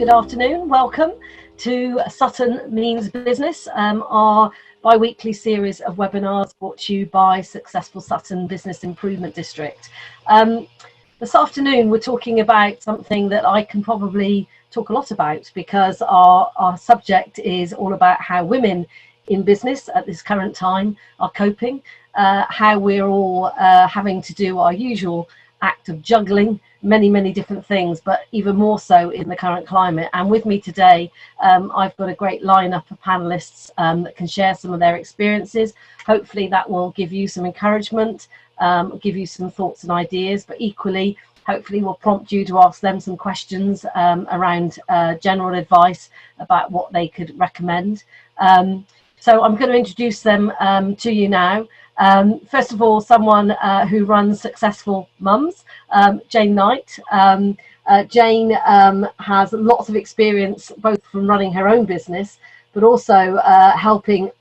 good afternoon. Welcome to Sutton Means Business, our bi-weekly series of webinars brought to you by Successful Sutton Business Improvement District. This afternoon we're talking about something that I can probably talk a lot about, because our subject is all about how women in business at this current time are coping, how we're all having to do our usual act of juggling many different things, but even more so in the current climate. And with me today, I've got a great lineup of panelists that can share some of their experiences. Hopefully that will give you some encouragement, give you some thoughts and ideas, but equally hopefully will prompt you to ask them some questions around general advice about what they could recommend. So I'm going to introduce them to you now. First of all, someone who runs Successful Mums, Jane Knight. Jane has lots of experience both from running her own business, but also helping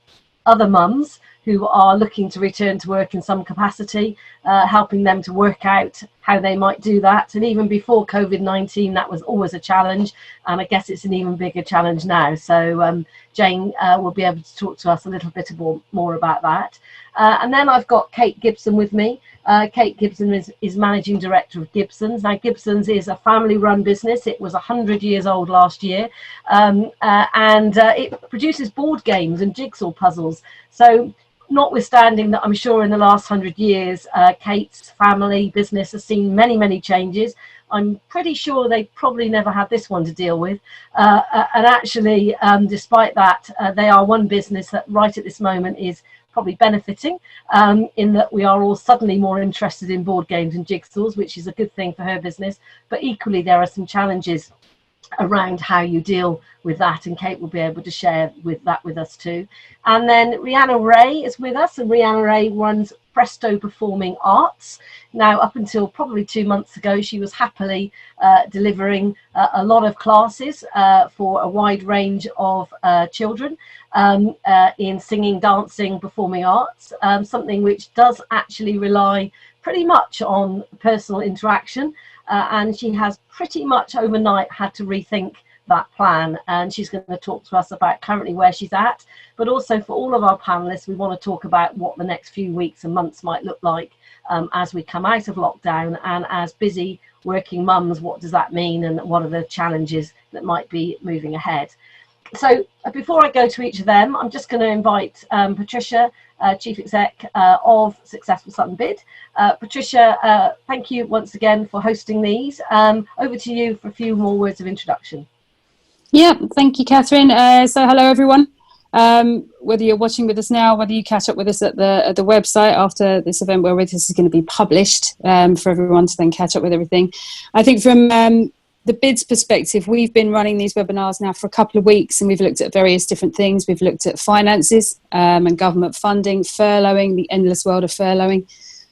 other mums who are looking to return to work in some capacity, helping them to work out how they might do that. And even before COVID-19, that was always a challenge, and I guess it's an even bigger challenge now. So Jane will be able to talk to us a little bit more about that. And then I've got Kate Gibson with me. Kate Gibson is Managing Director of Gibson's. Now, Gibson's is a family-run business. It was 100 years old last year, and it produces board games and jigsaw puzzles. So notwithstanding that, I'm sure in the last 100 years, Kate's family business has seen many changes. I'm pretty sure they probably never had this one to deal with. And actually, despite that, they are one business that right at this moment is probably benefiting in that we are all suddenly more interested in board games and jigsaws, which is a good thing for her business. But equally, there are some challenges around how you deal with that, and Kate will be able to share with us too. And then Rhianna Ray is with us, and Rhianna Ray runs Presto Performing Arts. Now, up until probably 2 months ago, she was happily delivering a lot of classes for a wide range of children in singing, dancing, performing arts, something which does actually rely pretty much on personal interaction. And she has pretty much overnight had to rethink that plan, and she's going to talk to us about currently where she's at, but also for all of our panelists, we want to talk about what the next few weeks and months might look like as we come out of lockdown, and as busy working mums, what does that mean, and what are the challenges that might be moving ahead. So before I go to each of them, I'm just going to invite Patricia, Chief Exec of Successful Sutton Bid. Patricia, thank you once again for hosting these. Over to you for a few more words of introduction. Yeah, thank you, Catherine. So hello, everyone. Whether you're watching with us now, whether you catch up with us at the website after this event where this is going to be published for everyone to then catch up with everything. I think from the BID's perspective, we've been running these webinars now for a couple of weeks, and we've looked at various different things. We've looked at finances and government funding, furloughing, the endless world of furloughing,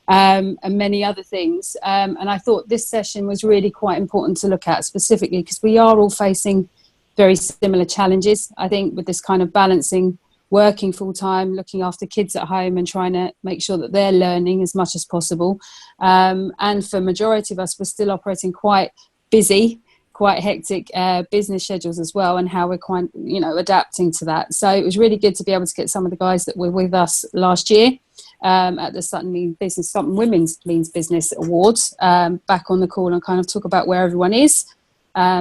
and many other things. And I thought this session was really quite important to look at specifically because we are all facing very similar challenges, I think, with this kind of balancing working full time, looking after kids at home and trying to make sure that they're learning as much as possible. And for majority of us, we're still operating quite busy, quite hectic business schedules as well, and how we're quite, adapting to that. So it was really good to be able to get some of the guys that were with us last year at the Sutton Women's Means Business Awards back on the call and kind of talk about where everyone is.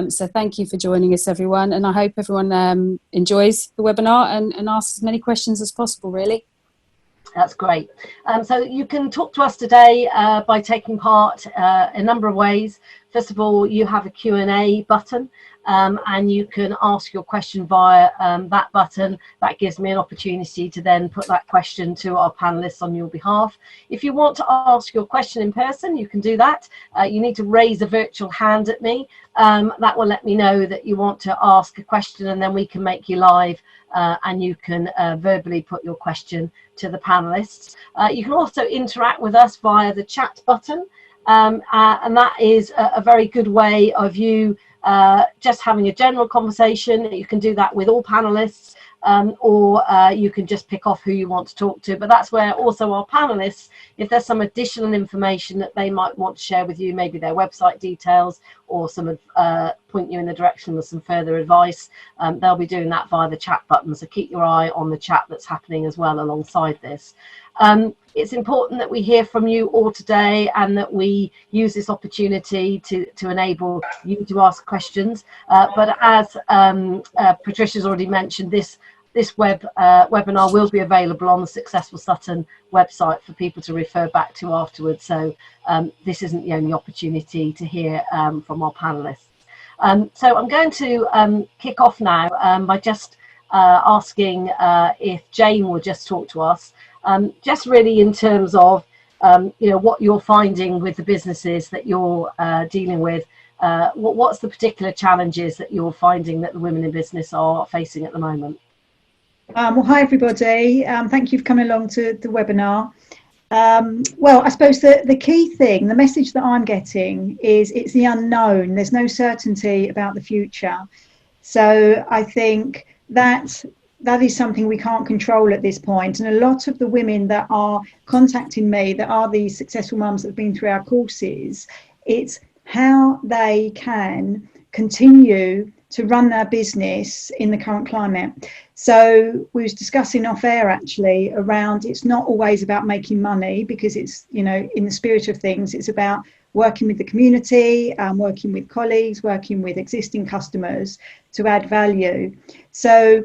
So thank you for joining us, everyone, and I hope everyone enjoys the webinar and asks as many questions as possible, really. That's great. So you can talk to us today by taking part in a number of ways. First of all, you have a Q&A button, and you can ask your question via that button. That gives me an opportunity to then put that question to our panelists on your behalf. If you want to ask your question in person, you can do that. You need to raise a virtual hand at me. That will let me know that you want to ask a question, and then we can make you live and you can verbally put your question to the panelists. You can also interact with us via the chat button, and that is a very good way of you just having a general conversation. You can do that with all panelists, or you can just pick off who you want to talk to. But that's where also our panelists, if there's some additional information that they might want to share with you, maybe their website details or some point you in the direction of some further advice, they'll be doing that via the chat button. So keep your eye on the chat that's happening as well alongside this. It's important that we hear from you all today and that we use this opportunity to enable you to ask questions. But as Patricia's already mentioned, this webinar will be available on the Successful Sutton website for people to refer back to afterwards. So this isn't the only opportunity to hear from our panelists. So I'm going to kick off now by just asking if Jane will just talk to us. Just really in terms of, what you're finding with the businesses that you're dealing with. What's the particular challenges that you're finding that the women in business are facing at the moment? Well, hi, everybody. Thank you for coming along to the webinar. Well, I suppose the key thing, the message that I'm getting is it's the unknown. There's no certainty about the future. So I think that is something we can't control at this point. And a lot of the women that are contacting me, that are these successful mums that have been through our courses, it's how they can continue to run their business in the current climate. So we was discussing off air actually around, it's not always about making money, because it's, in the spirit of things, it's about working with the community, working with colleagues, working with existing customers to add value. So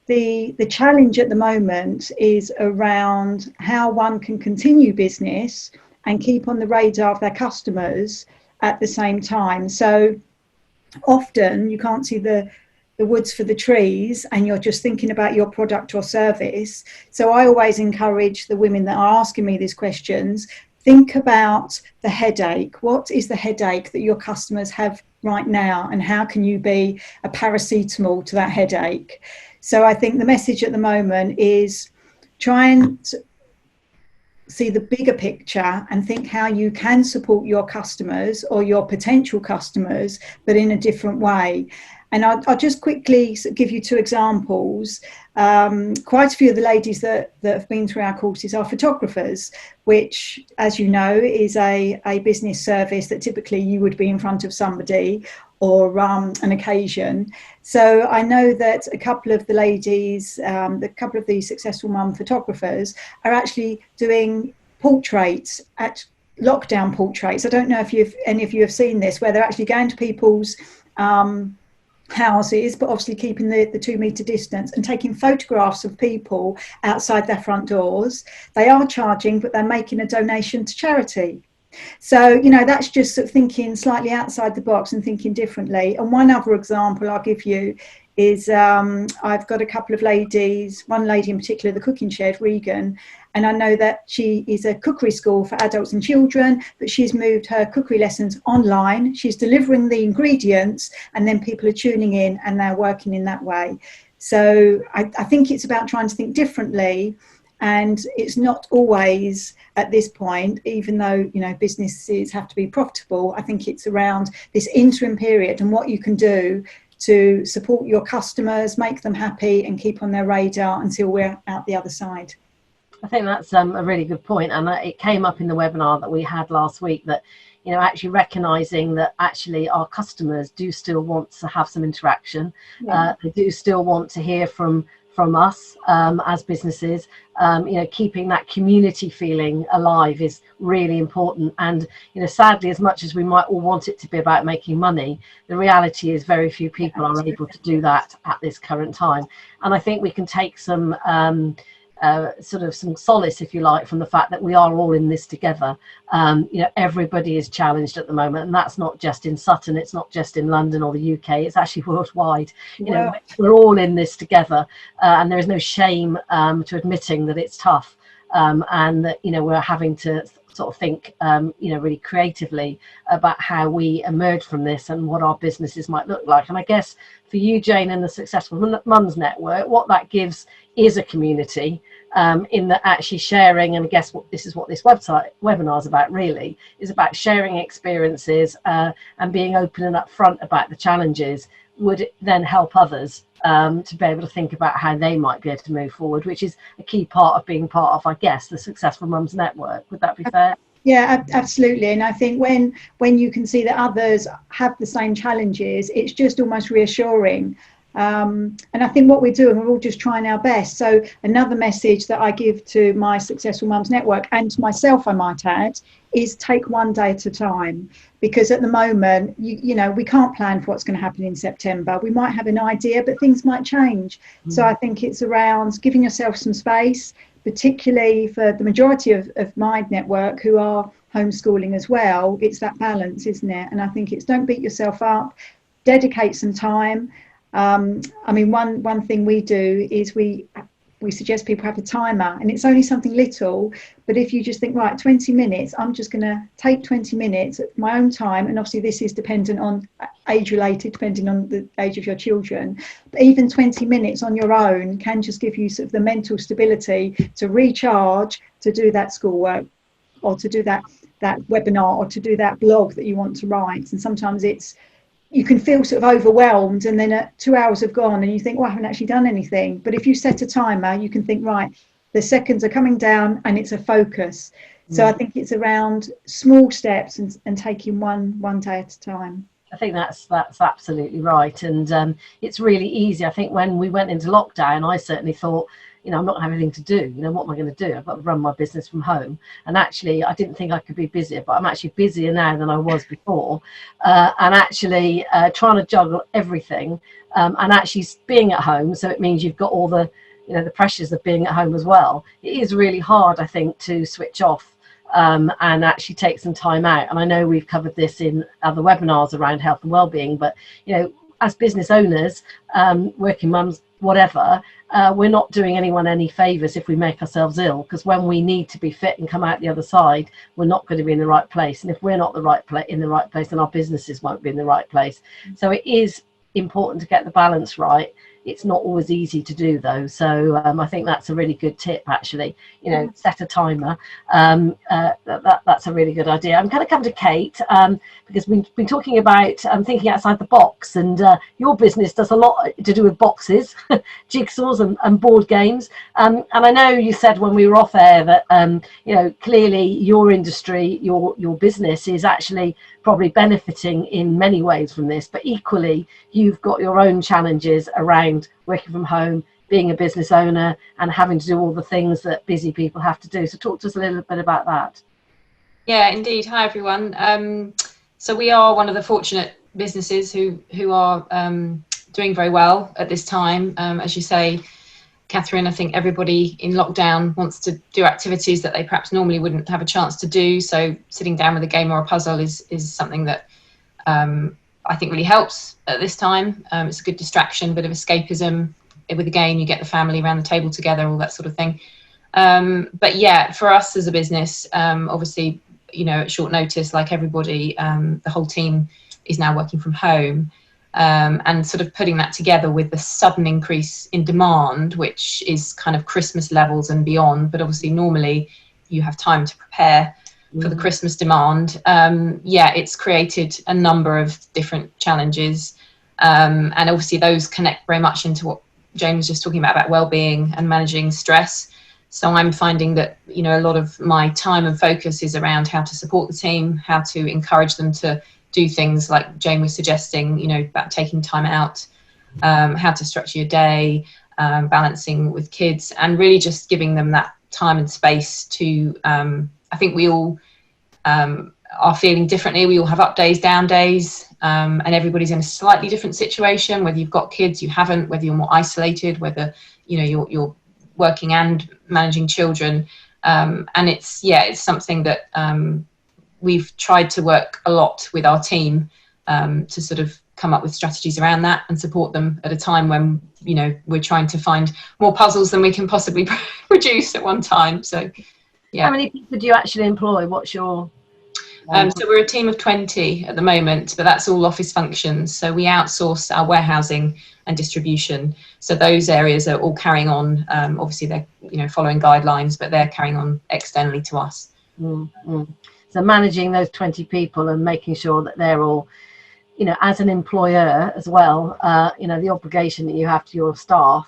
the challenge at the moment is around how one can continue business and keep on the radar of their customers at the same time. So often you can't see the woods for the trees and you're just thinking about your product or service. So I always encourage the women that are asking me these questions, think about the headache. What is the headache that your customers have right now, and how can you be a paracetamol to that headache? So I think the message at the moment is try and see the bigger picture and think how you can support your customers or your potential customers, but in a different way. And I'll just quickly give you two examples. Quite a few of the ladies that have been through our courses are photographers, which, as you know, is a business service that typically you would be in front of somebody or an occasion. So I know that a couple of the ladies, a couple of these successful mum photographers are actually doing portraits, at lockdown portraits. I don't know if any of you have seen this, where they're actually going to people's houses, but obviously keeping the 2 metre distance, and taking photographs of people outside their front doors. They are charging, but they're making a donation to charity. So, that's just sort of thinking slightly outside the box and thinking differently. And one other example I'll give you is I've got a couple of ladies, one lady in particular, the Cooking Shed, Regan, and I know that she is a cookery school for adults and children, but she's moved her cookery lessons online. She's delivering the ingredients, and then people are tuning in and they're working in that way. So I think it's about trying to think differently. And it's not always at this point, even though, businesses have to be profitable, I think it's around this interim period and what you can do to support your customers, make them happy and keep on their radar until we're out the other side. I think that's a really good point. And it came up in the webinar that we had last week that, actually recognising that actually our customers do still want to have some interaction. Yeah. They do still want to hear from us as businesses. Keeping that community feeling alive is really important. And sadly, as much as we might all want it to be about making money, the reality is very few people are able to do that at this current time. And I think we can take some some solace, if you like, from the fact that we are all in this together. Everybody is challenged at the moment, and that's not just in Sutton, it's not just in London or the UK, it's actually worldwide. We're all in this together, and there is no shame to admitting that it's tough, and that we're having to sort of think really creatively about how we emerge from this and what our businesses might look like. And I guess for you, Jane, and the Successful Mums Network, what that gives is a community, in that actually sharing, and I guess this is what this webinar is about, really, is about sharing experiences and being open and upfront about the challenges, would then help others to be able to think about how they might be able to move forward, which is a key part of being part of, I guess, the Successful Mums Network. Would that be fair? Yeah, absolutely. And I think when you can see that others have the same challenges, it's just almost reassuring. And I think what we're doing, we're all just trying our best. So another message that I give to my Successful Mums Network, and to myself, I might add, is take one day at a time. Because at the moment, you know, we can't plan for what's going to happen in September. We might have an idea, but things might change. So I think it's around giving yourself some space, particularly for the majority of my network who are homeschooling as well. It's that balance, isn't it? And I think it's, don't beat yourself up, dedicate some time. I mean, one thing we do is we suggest people have a timer, and it's only something little, but if you just think, right, 20 minutes, I'm just going to take 20 minutes at my own time, and obviously this is dependent on age related, depending on the age of your children, but even 20 minutes on your own can just give you sort of the mental stability to recharge, to do that schoolwork, or to do that webinar, or to do that blog that you want to write. And sometimes you can feel sort of overwhelmed, and then 2 hours have gone and you think, well, I haven't actually done anything. But if you set a timer, you can think, right, the seconds are coming down, and it's a focus. So I think it's around small steps and taking one day at a time. I think that's absolutely right. And it's really easy. I think when we went into lockdown, I certainly thought, you know, I'm not going to have anything to do. You know, what am I going to do? I've got to run my business from home. And actually, I didn't think I could be busier, but I'm actually busier now than I was before. And actually trying to juggle everything and actually being at home. So it means you've got all the, you know, the pressures of being at home as well. It is really hard, I think, to switch off and actually take some time out. And I know we've covered this in other webinars around health and wellbeing, but, you know, as business owners, working mums, whatever, we're not doing anyone any favours if we make ourselves ill, because when we need to be fit and come out the other side, we're not going to be in the right place. And if we're not in the right place, then our businesses won't be in the right place. So it is important to get the balance right. It's not always easy to do, though. So I think that's a really good tip, actually. You know, set a timer. That's a really good idea. I'm going to come to Kate because we've been talking about thinking outside the box, and your business does a lot to do with boxes, jigsaws and board games. And I know you said when we were off air that, you know, clearly your industry, your business is actually probably benefiting in many ways from this, but equally you've got your own challenges around working from home, being a business owner, and having to do all the things that busy people have to do. So talk to us a little bit about that. Yeah, indeed. Hi everyone. So we are one of the fortunate businesses who are doing very well at this time. As you say, Catherine, I think everybody in lockdown wants to do activities that they perhaps normally wouldn't have a chance to do. So sitting down with a game or a puzzle is something that I think really helps at this time. It's a good distraction, bit of escapism. With a game, you get the family around the table together, all that sort of thing. But yeah, for us as a business, obviously, you know, at short notice, like everybody, the whole team is now working from home. And sort of putting that together with the sudden increase in demand, which is kind of Christmas levels and beyond, but obviously normally you have time to prepare for the Christmas demand. Yeah, it's created a number of different challenges, and obviously those connect very much into what Jane was just talking about well-being and managing stress. So I'm finding that, you know, a lot of my time and focus is around how to support the team, how to encourage them to do things like Jane was suggesting, you know, about taking time out, how to structure your day, balancing with kids, and really just giving them that time and space to, I think we all are feeling differently. We all have up days, down days, and everybody's in a slightly different situation, whether you've got kids, you haven't, whether you're more isolated, whether, you know, you're working and managing children. And it's something that we've tried to work a lot with our team to sort of come up with strategies around that and support them at a time when, you know, we're trying to find more puzzles than we can possibly produce at one time. So, yeah. How many people do you actually employ? What's your... So we're a team of 20 at the moment, but that's all office functions. So we outsource our warehousing and distribution. So those areas are all carrying on. Obviously, they're, you know, following guidelines, but they're carrying on externally to us. So managing those 20 people and making sure that they're all you know, as an employer as well, you know, the obligation that you have to your staff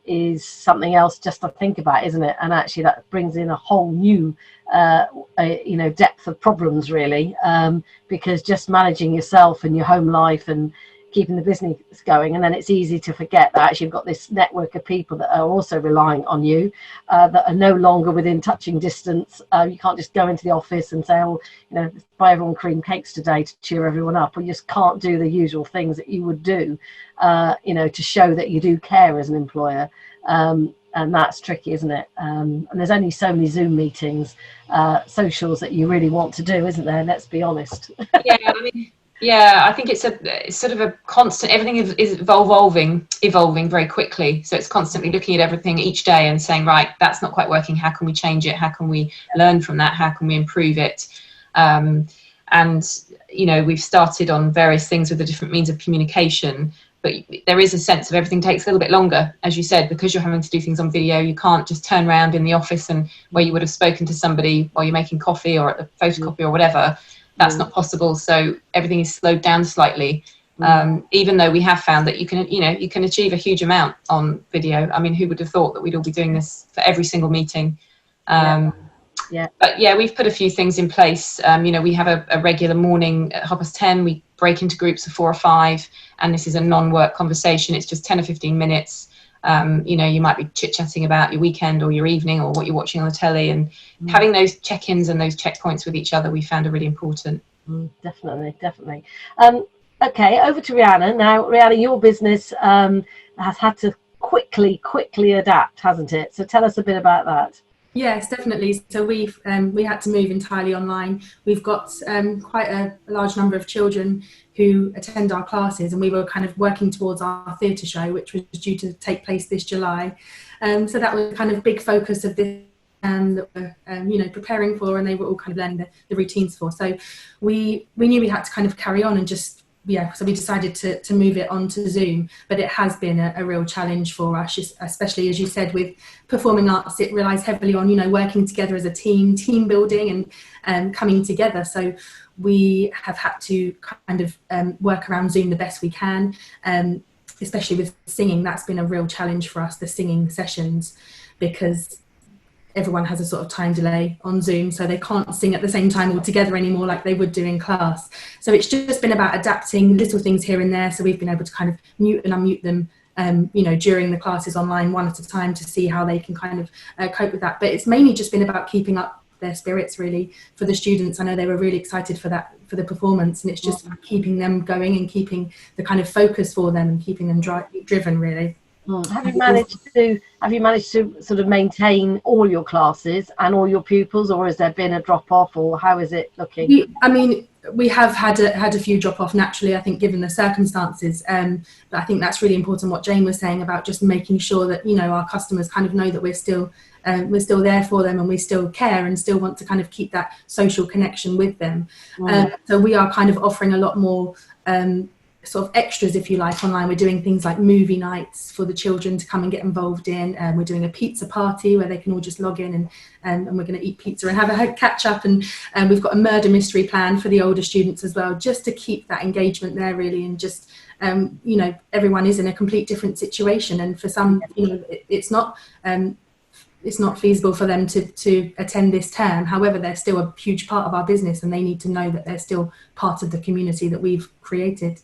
is something else just to think about, isn't it? And actually that brings in a whole new you know, depth of problems really, because just managing yourself and your home life and keeping the business going, and then it's easy to forget that actually you've got this network of people that are also relying on you, that are no longer within touching distance. You can't just go into the office and say, oh, you know, buy everyone cream cakes today to cheer everyone up, or you just can't do the usual things that you would do, you know, to show that you do care as an employer. And that's tricky, isn't it? And there's only so many Zoom meetings, socials that you really want to do, isn't there? Let's be honest. Yeah, I mean, yeah, I think it's sort of a constant, everything is evolving very quickly. So it's constantly looking at everything each day and saying, right, that's not quite working. How can we change it? How can we learn from that? How can we improve it? And, you know, we've started on various things with the different means of communication, but there is a sense of everything takes a little bit longer, as you said, because you're having to do things on video. You can't just turn around in the office and where you would have spoken to somebody while you're making coffee or at the photocopy or whatever. That's not possible. So everything is slowed down slightly, even though we have found that you can achieve a huge amount on video. I mean, who would have thought that we'd all be doing this for every single meeting? But yeah, we've put a few things in place. You know, we have a regular morning at 10:30. We break into groups of 4 or 5, and this is a non-work conversation. It's just 10 or 15 minutes. You know, you might be chit-chatting about your weekend or your evening or what you're watching on the telly, and having those check-ins and those checkpoints with each other we found are really important. Definitely. Okay, over to Rihanna. Now, Rihanna, your business has had to quickly adapt, hasn't it? So tell us a bit about that. Yes, definitely. So we had to move entirely online. We've got quite a large number of children who attend our classes, and we were kind of working towards our theatre show, which was due to take place this July. So that was kind of big focus of this that we're you know, preparing for, and they were all kind of learning the routines for. So we knew we had to kind of carry on and just, so we decided to move it onto Zoom, but it has been a real challenge for us, especially as you said, with performing arts. It relies heavily on, you know, working together as a team building and coming together. So we have had to kind of work around Zoom the best we can, especially with singing. That's been a real challenge for us, the singing sessions, because everyone has a sort of time delay on Zoom, so they can't sing at the same time all together anymore like they would do in class. So it's just been about adapting little things here and there. So we've been able to kind of mute and unmute them, you know, during the classes online, one at a time, to see how they can kind of cope with that. But it's mainly just been about keeping up their spirits, really, for the students. I know they were really excited for that, for the performance, and it's just keeping them going and keeping the kind of focus for them and keeping them driven, really. Have you managed to sort of maintain all your classes and all your pupils, or has there been a drop off, or how is it looking? We have had a few drop off naturally, I think, given the circumstances. But I think that's really important, what Jane was saying about just making sure that, you know, our customers kind of know that we're still there for them, and we still care and still want to kind of keep that social connection with them. So we are kind of offering a lot more sort of extras, if you like, online. We're doing things like movie nights for the children to come and get involved in, and we're doing a pizza party where they can all just log in and we're going to eat pizza and have a catch up, and we've got a murder mystery plan for the older students as well, just to keep that engagement there, really. And just you know, everyone is in a complete different situation, and for some, you know, it's not feasible for them to attend this term. However, they're still a huge part of our business, and they need to know that they're still part of the community that we've created.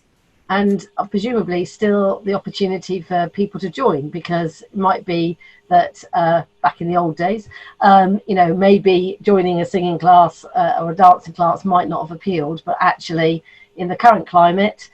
And presumably still the opportunity for people to join, because it might be that back in the old days, you know, maybe joining a singing class or a dancing class might not have appealed, but actually in the current climate,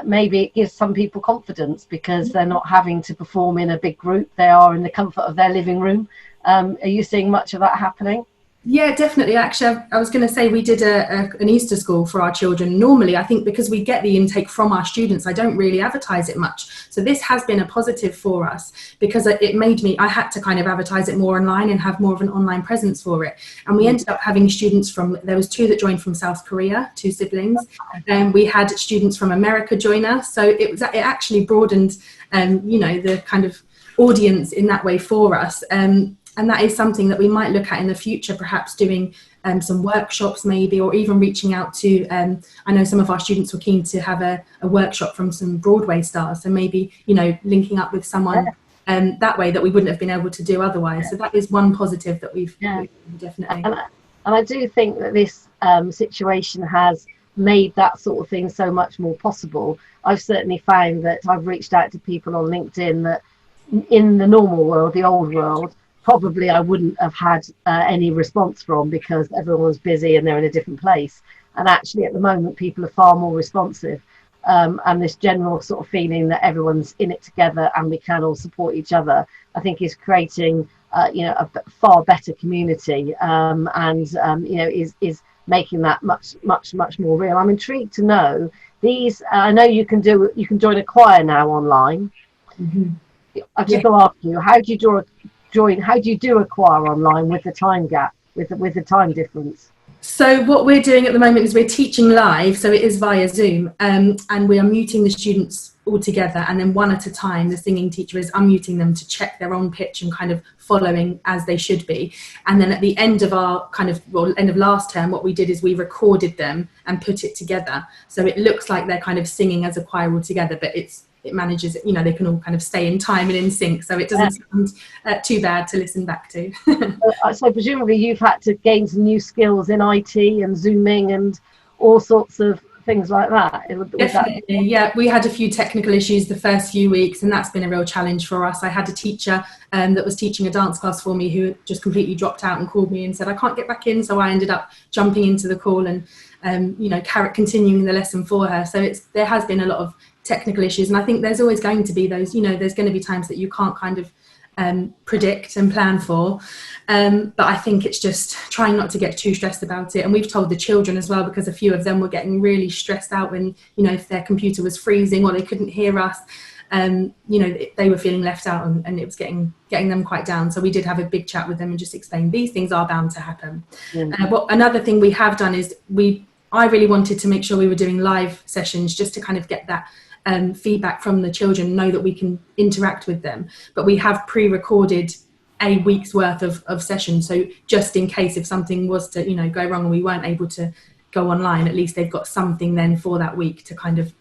maybe it gives some people confidence, because they're not having to perform in a big group. They are in the comfort of their living room. Are you seeing much of that happening? Yeah, definitely. Actually, I was going to say, we did an Easter school for our children. Normally, I think because we get the intake from our students, I don't really advertise it much. So this has been a positive for us, because it made me, I had to kind of advertise it more online and have more of an online presence for it. And we ended up having students there was 2 that joined from South Korea, 2 siblings. And we had students from America join us. So it actually broadened, you know, the kind of audience in that way for us. And that is something that we might look at in the future, perhaps doing some workshops maybe, or even reaching out to, I know some of our students were keen to have a workshop from some Broadway stars. So maybe, linking up with someone that way that we wouldn't have been able to do otherwise. So that is one positive that we've definitely. And I do think that this situation has made that sort of thing so much more possible. I've certainly found that I've reached out to people on LinkedIn that in the normal world, the old world, probably I wouldn't have had any response from, because everyone was busy and they're in a different place. And actually at the moment people are far more responsive, and this general sort of feeling that everyone's in it together and we can all support each other, I think is creating a far better community, is making that much more real. I'm intrigued to know these. I know you can join a choir now online. Mm-hmm. I've just got to ask you, how do you do a choir online with the time gap, with the time difference? So what we're doing at the moment is we're teaching live, so it is via Zoom, and we are muting the students all together, and then one at a time the singing teacher is unmuting them to check they're on pitch and kind of following as they should be. And then at the end of our end of last term, what we did is we recorded them and put it together, so it looks like they're kind of singing as a choir all together, but it manages, they can all kind of stay in time and in sync, so it doesn't sound too bad to listen back to. So presumably you've had to gain some new skills in IT and Zooming and all sorts of things like that. Definitely, yeah. We had a few technical issues the first few weeks, and that's been a real challenge for us. I had a teacher that was teaching a dance class for me who just completely dropped out and called me and said, I can't get back in, so I ended up jumping into the call and continuing the lesson for her. So there has been a lot of technical issues, and I think there's always going to be those, there's going to be times that you can't kind of predict and plan for, but I think it's just trying not to get too stressed about it. And we've told the children as well, because a few of them were getting really stressed out when if their computer was freezing or they couldn't hear us, they were feeling left out, and it was getting them quite down. So we did have a big chat with them and just explain these things are bound to happen. Another thing we have done is I really wanted to make sure we were doing live sessions just to kind of get that feedback from the children, know that we can interact with them. But we have pre-recorded a week's worth of sessions, so just in case if something was to go wrong and we weren't able to go online, at least they've got something then for that week to kind of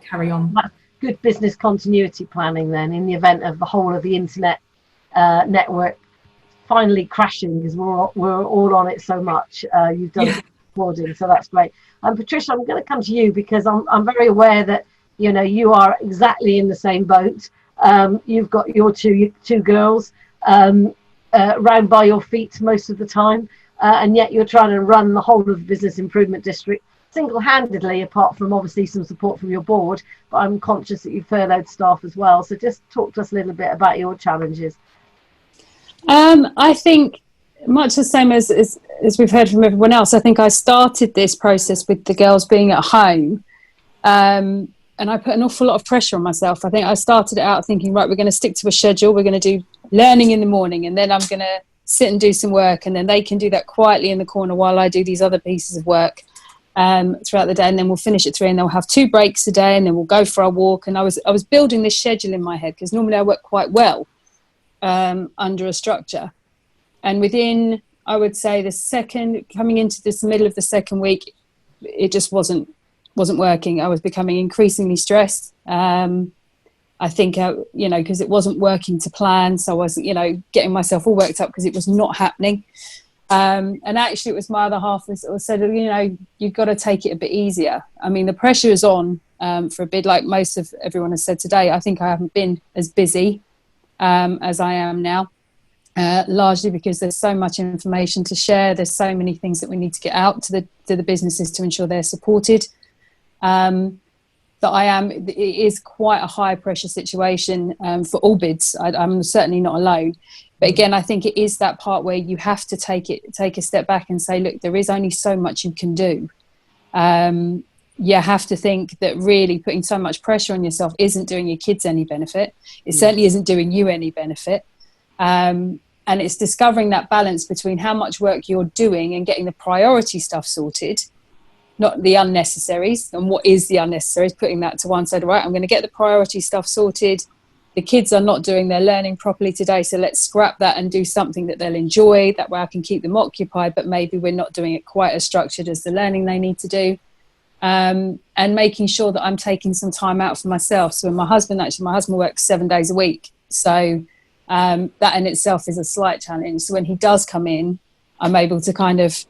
carry on. That's good business continuity planning then, in the event of the whole of the internet network finally crashing, because we're all on it so much. You've done recording, so that's great. And Patricia, I'm going to come to you, because I'm very aware that you are exactly in the same boat. You've got your two girls round by your feet most of the time, and yet you're trying to run the whole of the business improvement district single-handedly, apart from obviously some support from your board. But I'm conscious that you furloughed staff as well, so just talk to us a little bit about your challenges. I think much the same as we've heard from everyone else. I think I started this process with the girls being at home, and I put an awful lot of pressure on myself. I think I started it out thinking, right, we're going to stick to a schedule. We're going to do learning in the morning, and then I'm going to sit and do some work, and then they can do that quietly in the corner while I do these other pieces of work throughout the day, and then we'll finish at 3, and then we'll have 2 breaks a day, and then we'll go for our walk. And I was building this schedule in my head, because normally I work quite well under a structure. And within, I would say, coming into this middle of the second week, it just wasn't working. I was becoming increasingly stressed. I think, because it wasn't working to plan. So I was, getting myself all worked up because it was not happening. And actually it was my other half who said, you've got to take it a bit easier. I mean, the pressure is on for a bit, like most of everyone has said today. I think I haven't been as busy as I am now. Largely because there's so much information to share. There's so many things that we need to get out to the businesses to ensure they're supported. It is quite a high pressure situation for all bids. I'm certainly not alone. But again, I think it is that part where you have to take a step back and say, look, there is only so much you can do. You have to think that really putting so much pressure on yourself isn't doing your kids any benefit. It certainly isn't doing you any benefit. And it's discovering that balance between how much work you're doing and getting the priority stuff sorted, not the unnecessaries. And what is the unnecessaries? Putting that to one side, right, I'm going to get the priority stuff sorted, the kids are not doing their learning properly today, so let's scrap that and do something that they'll enjoy. That way I can keep them occupied, but maybe we're not doing it quite as structured as the learning they need to do. And making sure that I'm taking some time out for myself. So my husband works 7 days a week. So that in itself is a slight challenge. So when he does come in, I'm able to kind of,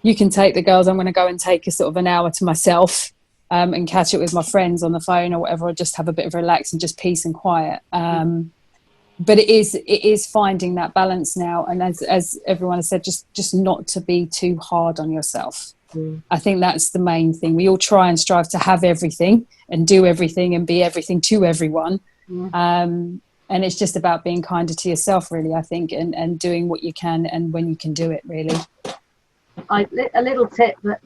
you can take the girls, I'm going to go and take a sort of an hour to myself and catch it with my friends on the phone or whatever, or just have a bit of relax and just peace and quiet. But it is finding that balance now. And as everyone has said, just not to be too hard on yourself. I think that's the main thing. We all try and strive to have everything and do everything and be everything to everyone. And it's just about being kinder to yourself, really, I think, and doing what you can and when you can do it, really. A little tip that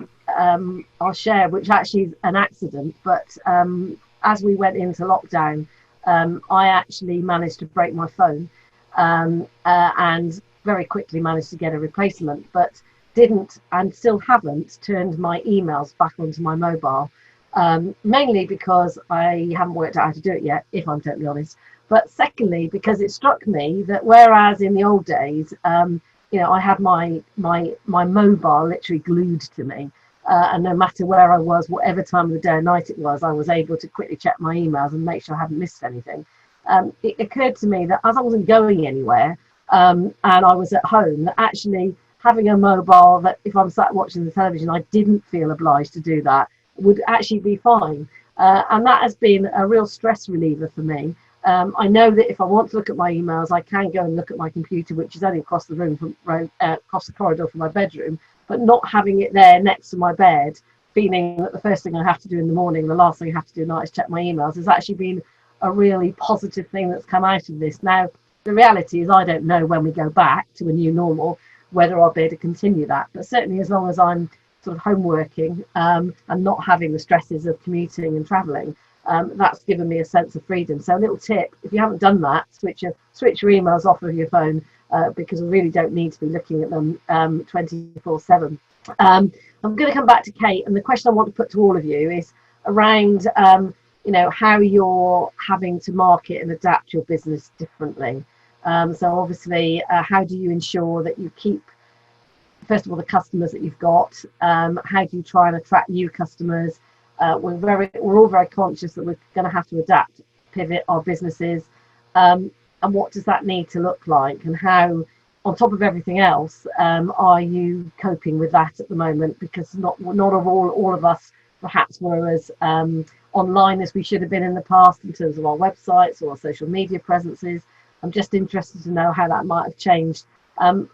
I'll share, which actually is an accident, but as we went into lockdown, I actually managed to break my phone and very quickly managed to get a replacement, but didn't and still haven't turned my emails back onto my mobile, mainly because I haven't worked out how to do it yet, if I'm totally honest. But secondly, because it struck me that whereas in the old days, I had my mobile literally glued to me, and no matter where I was, whatever time of the day or night it was, I was able to quickly check my emails and make sure I hadn't missed anything. It occurred to me that as I wasn't going anywhere and I was at home, that actually having a mobile, that if I'm sat watching the television, I didn't feel obliged to do that, would actually be fine. And that has been a real stress reliever for me. I know that if I want to look at my emails, I can go and look at my computer, which is only across the room, across the corridor from my bedroom, but not having it there next to my bed, feeling that the first thing I have to do in the morning, the last thing I have to do at night is check my emails, has actually been a really positive thing that's come out of this. Now, the reality is I don't know when we go back to a new normal, whether I'll be able to continue that. But certainly as long as I'm sort of home working and not having the stresses of commuting and travelling, that's given me a sense of freedom. So a little tip, if you haven't done that, switch your emails off of your phone because we really don't need to be looking at them 24/7. I'm going to come back to Kate, and the question I want to put to all of you is around how you're having to market and adapt your business differently. So obviously, how do you ensure that you keep, first of all, the customers that you've got? How do you try and attract new customers? We're all very conscious that we're going to have to adapt, pivot our businesses, and what does that need to look like? And how, on top of everything else, are you coping with that at the moment? Because not all of us perhaps were as online as we should have been in the past in terms of our websites or our social media presences. I'm just interested to know how that might have changed.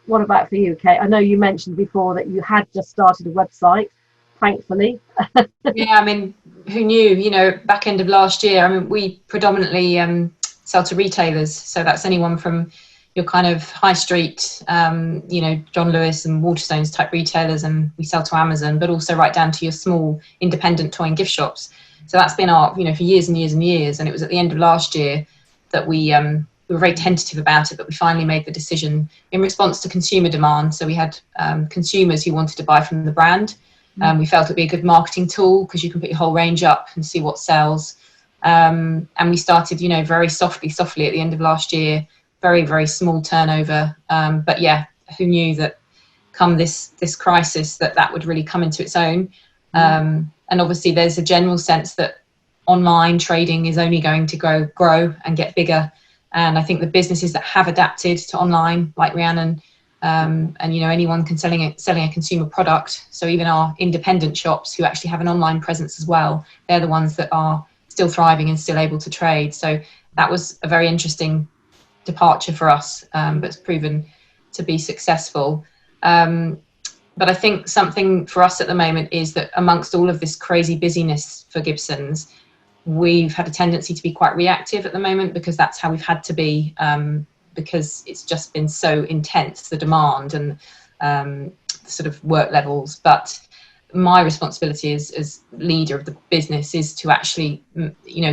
What about for you, Kate? I know you mentioned before that you had just started a website, thankfully. Yeah, I mean, who knew, back end of last year, I mean, we predominantly sell to retailers. So that's anyone from your kind of high street, John Lewis and Waterstones type retailers, and we sell to Amazon, but also right down to your small independent toy and gift shops. So that's been our, for years and years and years. And it was at the end of last year that we were very tentative about it, but we finally made the decision in response to consumer demand. So we had consumers who wanted to buy from the brand. We felt it'd be a good marketing tool because you can put your whole range up and see what sells. And we started, very softly at the end of last year, very, very small turnover. But yeah, who knew that come this crisis that would really come into its own. And obviously there's a general sense that online trading is only going to grow and get bigger. And I think the businesses that have adapted to online, like Rhiannon, and anyone can selling a consumer product. So even our independent shops who actually have an online presence as well, they're the ones that are still thriving and still able to trade. So that was a very interesting departure for us, but it's proven to be successful. But I think something for us at the moment is that amongst all of this crazy busyness for Gibsons, we've had a tendency to be quite reactive at the moment because that's how we've had to be, because it's just been so intense, the demand and the sort of work levels. But my responsibility as leader of the business is to actually,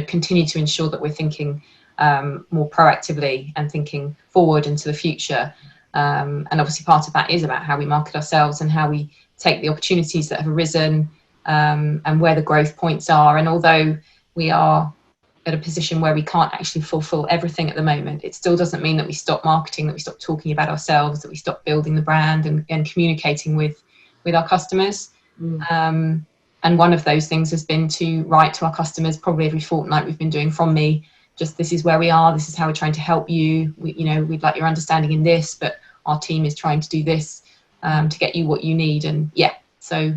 continue to ensure that we're thinking more proactively and thinking forward into the future. And obviously part of that is about how we market ourselves and how we take the opportunities that have arisen and where the growth points are. And although we are at a position where we can't actually fulfill everything at the moment. It still doesn't mean that we stop marketing, that we stop talking about ourselves, that we stop building the brand and communicating with our customers. And one of those things has been to write to our customers probably every fortnight. We've been doing from me, just this is where we are, this is how we're trying to help you. We'd like your understanding in this, but our team is trying to do this to get you what you need. And yeah, so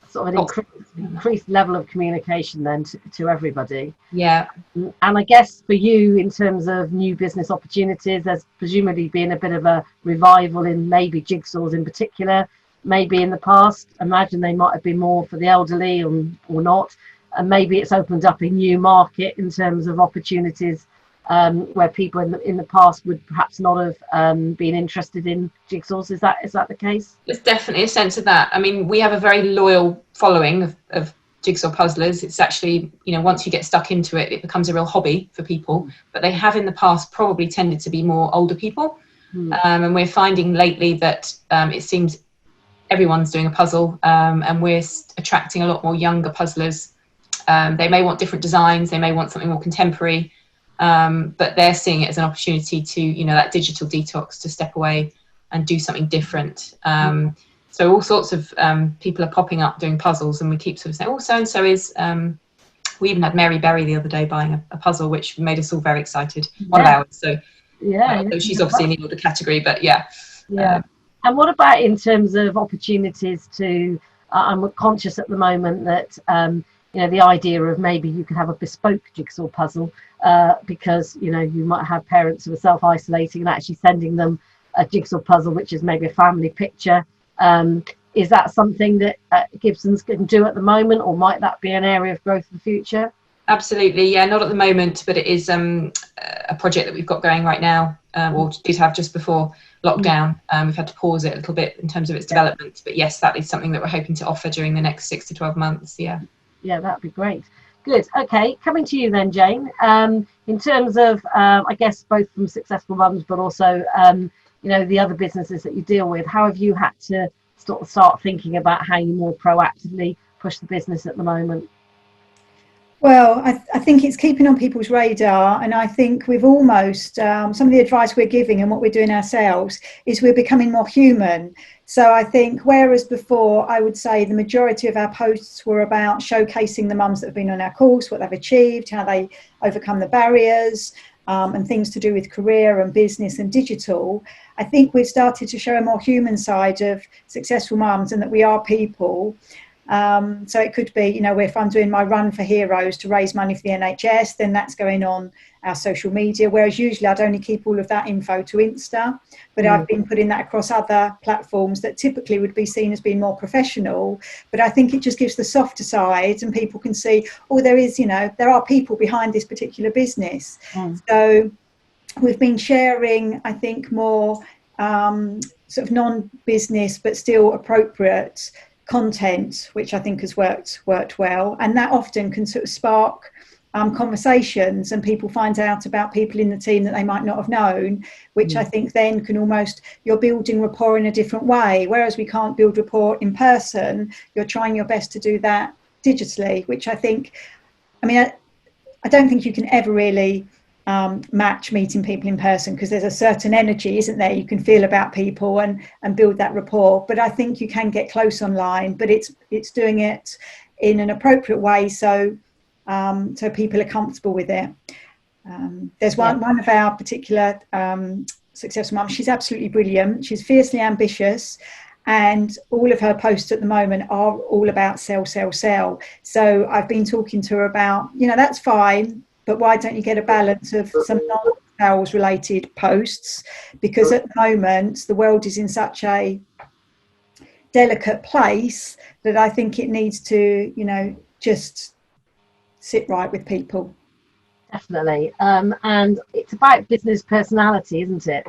sort of an increased level of communication then to everybody. Yeah. And I guess for you, in terms of new business opportunities, there's presumably been a bit of a revival in maybe jigsaws in particular. Maybe in the past, imagine they might have been more for the elderly or not, and maybe it's opened up a new market in terms of opportunities where people in the past would perhaps not have been interested in jigsaws. Is that the case? There's definitely a sense of that. I mean, we have a very loyal following of jigsaw puzzlers. It's actually, once you get stuck into it, it becomes a real hobby for people. But they have in the past probably tended to be more older people. And we're finding lately that it seems everyone's doing a puzzle, and we're attracting a lot more younger puzzlers. They may want different designs, they may want something more contemporary, but they're seeing it as an opportunity to, that digital detox, to step away and do something different. So all sorts of people are popping up doing puzzles, and we keep sort of saying, so-and-so is, we even had Mary Berry the other day buying a puzzle, which made us all very excited. One of ours, so she's obviously in the older category, but yeah. And what about in terms of opportunities to, I'm conscious at the moment that, the idea of maybe you could have a bespoke jigsaw puzzle because, you might have parents who are self-isolating and actually sending them a jigsaw puzzle, which is maybe a family picture. Is that something that Gibsons can do at the moment, or might that be an area of growth in the future? Absolutely, yeah, not at the moment, but it is a project that we've got going right now, or did have just before lockdown. We've had to pause it a little bit in terms of its development, but yes, that is something that we're hoping to offer during the next 6 to 12 months. Yeah, that'd be great. Good. Okay, coming to you then, Jane. In terms of, I guess, both from Successful Mums, but also, the other businesses that you deal with, how have you had to start thinking about how you more proactively push the business at the moment? Well, I think it's keeping on people's radar, and I think we've almost, some of the advice we're giving and what we're doing ourselves is we're becoming more human. So I think whereas before I would say the majority of our posts were about showcasing the mums that have been on our course, what they've achieved, how they overcome the barriers, and things to do with career and business and digital, I think we've started to show a more human side of Successful Mums, and that we are people. So it could be, if I'm doing my run for heroes to raise money for the NHS, then that's going on our social media, whereas usually I'd only keep all of that info to Insta, but I've been putting that across other platforms that typically would be seen as being more professional. But I think it just gives the softer side, and people can see, there is, there are people behind this particular business. So we've been sharing, I think, more sort of non-business but still appropriate content, which I think has worked well, and that often can sort of spark conversations, and people find out about people in the team that they might not have known, which I think then can almost, you're building rapport in a different way, whereas we can't build rapport in person. You're trying your best to do that digitally, which I think, I don't think you can ever really match meeting people in person, because there's a certain energy, isn't there, you can feel about people and build that rapport. But I think you can get close online, but it's doing it in an appropriate way, so people are comfortable with it. There's one of our particular Successful Mums. She's absolutely brilliant. She's fiercely ambitious, and all of her posts at the moment are all about sell. So I've been talking to her about, that's fine, but why don't you get a balance of some non-sales related posts? Because at the moment, the world is in such a delicate place that I think it needs to, just sit right with people. Definitely. And it's about business personality, isn't it?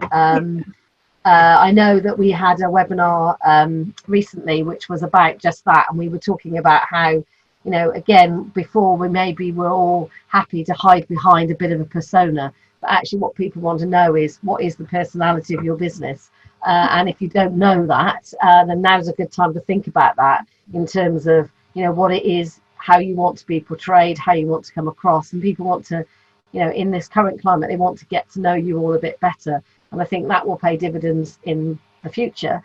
I know that we had a webinar recently, which was about just that. And we were talking about how, again, before we were all happy to hide behind a bit of a persona, but actually what people want to know is, what is the personality of your business? And if you don't know that, then now's a good time to think about that in terms of, what it is, how you want to be portrayed, how you want to come across. And people want to, you know, in this current climate, they want to get to know you all a bit better. And I think that will pay dividends in the future,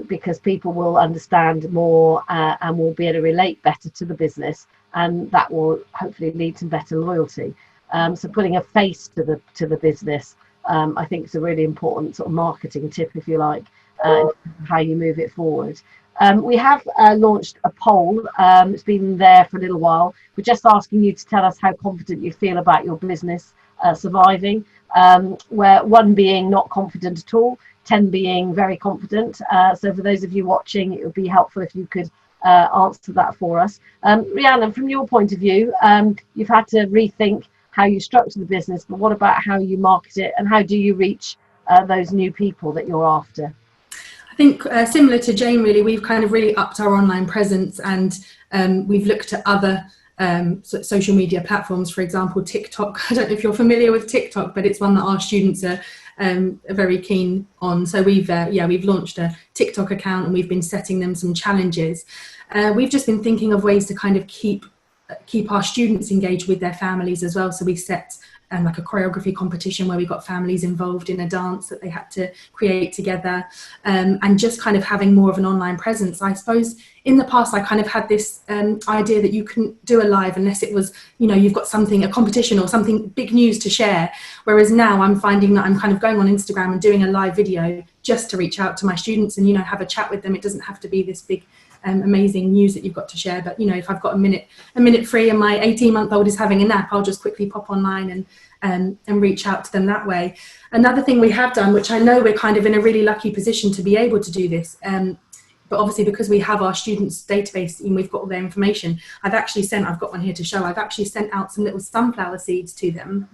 because people will understand more and will be able to relate better to the business, and that will hopefully lead to better loyalty. So putting a face to the business, I think is a really important sort of marketing tip, if you like, how you move it forward. We have launched a poll. It's been there for a little while. We're just asking you to tell us how confident you feel about your business surviving, where 1 being not confident at all, 10 being very confident. So for those of you watching, it would be helpful if you could answer that for us. Rhiannon, from your point of view, you've had to rethink how you structure the business, but what about how you market it, and how do you reach those new people that you're after? I think similar to Jane, really, we've kind of really upped our online presence, and we've looked at other social media platforms, for example, TikTok. I don't know if you're familiar with TikTok, but it's one that our students are very keen on. So we've launched a TikTok account, and we've been setting them some challenges. We've just been thinking of ways to kind of keep our students engaged with their families as well. So we set like a choreography competition where we got families involved in a dance that they had to create together, and just kind of having more of an online presence. I suppose in the past I kind of had this idea that you couldn't do a live unless it was, you know, you've got something, a competition or something big news to share, whereas now I'm finding that I'm kind of going on Instagram and doing a live video just to reach out to my students and, you know, have a chat with them. It doesn't have to be this big amazing news that you've got to share, but, you know, if I've got a minute free and my 18-month-old is having a nap, I'll just quickly pop online and reach out to them that way. Another thing we have done, which I know we're kind of in a really lucky position to be able to do this, but obviously because we have our students' database and we've got all their information, I've got one here to show, I've actually sent out some little sunflower seeds to them.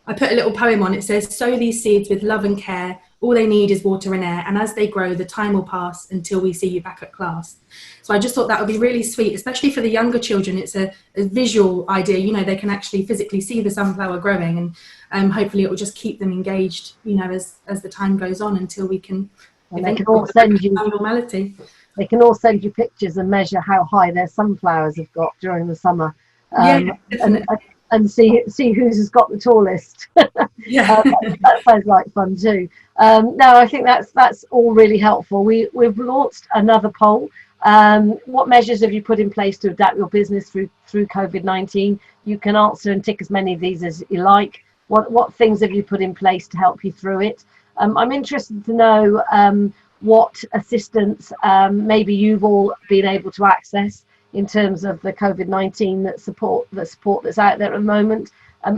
I put a little poem on it. Says, sow these seeds with love and care. All they need is water and air. And as they grow, the time will pass until we see you back at class. So I just thought that would be really sweet, especially for the younger children. It's a visual idea. You know, they can actually physically see the sunflower growing, and hopefully it will just keep them engaged, you know, as the time goes on until we can. And they can all send you normality. They can all send you pictures and measure how high their sunflowers have got during the summer. And see who's has got the tallest. Yeah. That sounds like fun too. No, I think that's all really helpful. We've launched another poll. What measures have you put in place to adapt your business through COVID-19? You can answer and tick as many of these as you like. What things have you put in place to help you through it? I'm interested to know what assistance maybe you've all been able to access in terms of the COVID-19 support that's out there at the moment.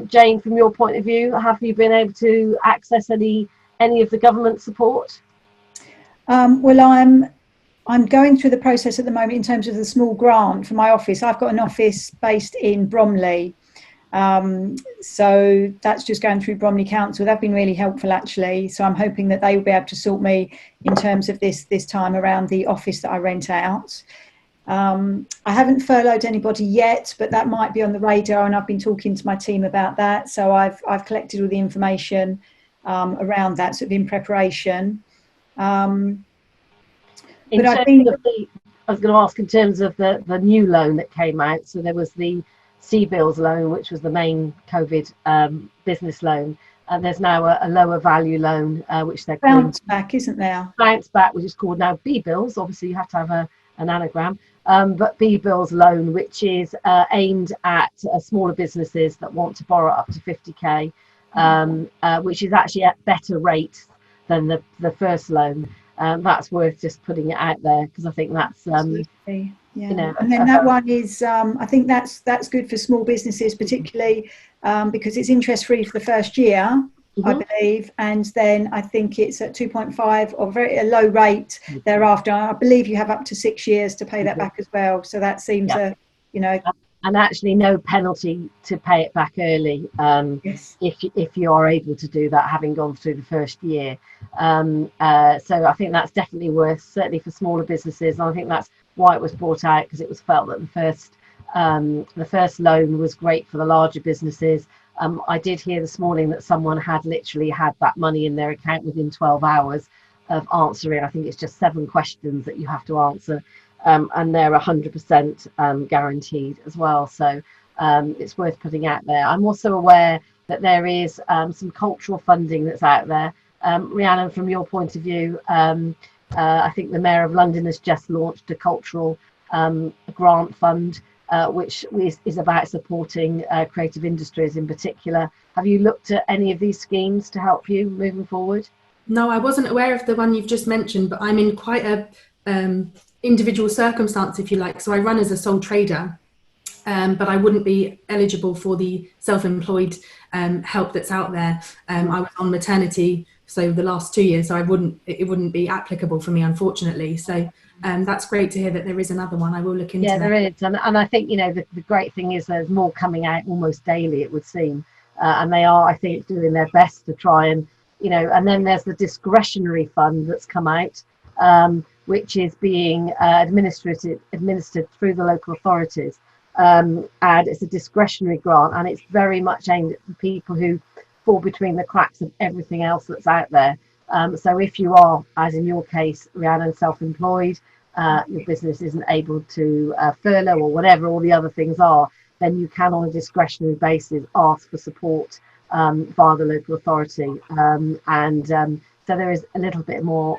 Jane, from your point of view, have you been able to access any of the government support? Well, I'm going through the process at the moment in terms of the small grant for my office. I've got an office based in Bromley. So that's just going through Bromley Council. They've been really helpful, actually. So I'm hoping that they will be able to sort me in terms of this time around the office that I rent out. I haven't furloughed anybody yet, but that might be on the radar, and I've been talking to my team about that. So I've collected all the information around that, sort of in preparation. I was going to ask in terms of the new loan that came out. So there was the CBILS loan, which was the main COVID business loan. And there's now a lower value loan, which they're calling Bounce Back, isn't there? Bounce Back, which is called now BBILS. Obviously, you have to have an anagram. But BBILS loan, which is aimed at smaller businesses that want to borrow up to 50k, which is actually at better rates than the first loan. That's worth just putting it out there, because I think that's yeah. You know, and then that one is I think that's good for small businesses, particularly because it's interest free for the first year. I believe, and then I think it's at 2.5 or a low rate thereafter. I believe you have up to 6 years to pay that back as well. So that seems and actually no penalty to pay it back early. Yes. If you are able to do that, having gone through the first year. So I think that's definitely worth, certainly for smaller businesses. And I think that's why it was brought out, because it was felt that the first loan was great for the larger businesses. I did hear this morning that someone had literally had that money in their account within 12 hours of answering. I think it's just 7 questions that you have to answer, and they're 100% guaranteed as well. So it's worth putting out there. I'm also aware that there is some cultural funding that's out there. Rhiannon, from your point of view, I think the Mayor of London has just launched a cultural grant fund, which is about supporting creative industries in particular. Have you looked at any of these schemes to help you moving forward? No, I wasn't aware of the one you've just mentioned, but I'm in quite a individual circumstance, if you like. So I run as a sole trader, but I wouldn't be eligible for the self-employed help that's out there. I was on maternity, so the last 2 years, so it wouldn't be applicable for me, unfortunately. So that's great to hear that there is another one. I will look into that. Yeah, there is, and I think the great thing is there's more coming out almost daily, it would seem, and they are, I think, doing their best to try and and then there's the discretionary fund that's come out, which is being administered through the local authorities, and it's a discretionary grant, and it's very much aimed at the people who fall between the cracks of everything else that's out there. So if you are, as in your case, Rhiannon, self-employed, your business isn't able to furlough or whatever all the other things are, then you can, on a discretionary basis, ask for support via the local authority, so there is a little bit more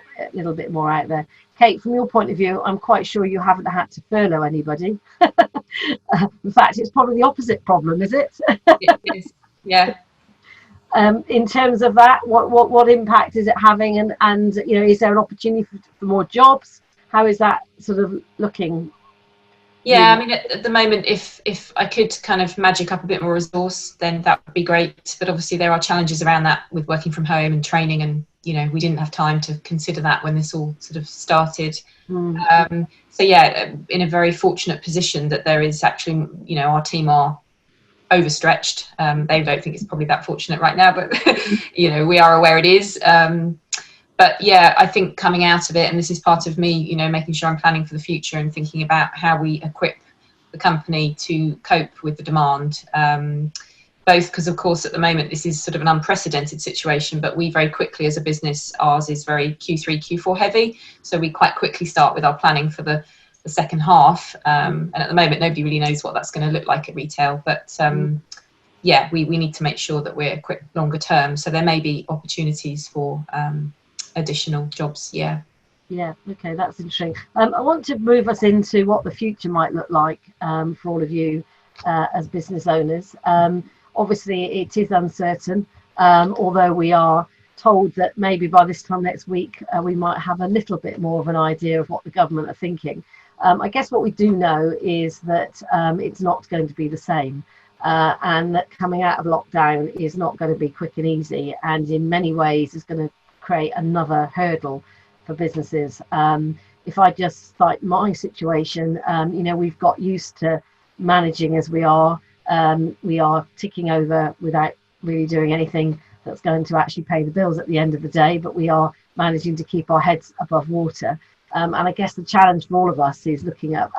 out there. Kate, from your point of view, I'm quite sure you haven't had to furlough anybody. In fact, it's probably the opposite problem, is it? It is. Yeah. In terms of that, what impact is it having, and is there an opportunity for more jobs? How is that sort of looking? Yeah, I mean, at the moment, if I could kind of magic up a bit more resource, then that would be great. But obviously, there are challenges around that with working from home and training, and we didn't have time to consider that when this all sort of started. So yeah, in a very fortunate position that there is actually, our team are overstretched. They don't think it's probably that fortunate right now, but we are aware it is. But yeah, I think coming out of it, and this is part of me, making sure I'm planning for the future and thinking about how we equip the company to cope with the demand. Both because, of course, at the moment, this is sort of an unprecedented situation, but we very quickly as a business, ours is very Q3, Q4 heavy. So we quite quickly start with our planning for the second half. And at the moment, nobody really knows what that's going to look like at retail. But yeah, we need to make sure that we're equipped longer term. So there may be opportunities for additional jobs. Yeah, okay, that's interesting. I want to move us into what the future might look like for all of you as business owners. Obviously it is uncertain, although we are told that maybe by this time next week we might have a little bit more of an idea of what the government are thinking. I guess what we do know is that it's not going to be the same, and that coming out of lockdown is not going to be quick and easy, and in many ways is going to create another hurdle for businesses. If I just cite my situation, we've got used to managing as we are ticking over without really doing anything that's going to actually pay the bills at the end of the day, but we are managing to keep our heads above water. And I guess the challenge for all of us is looking at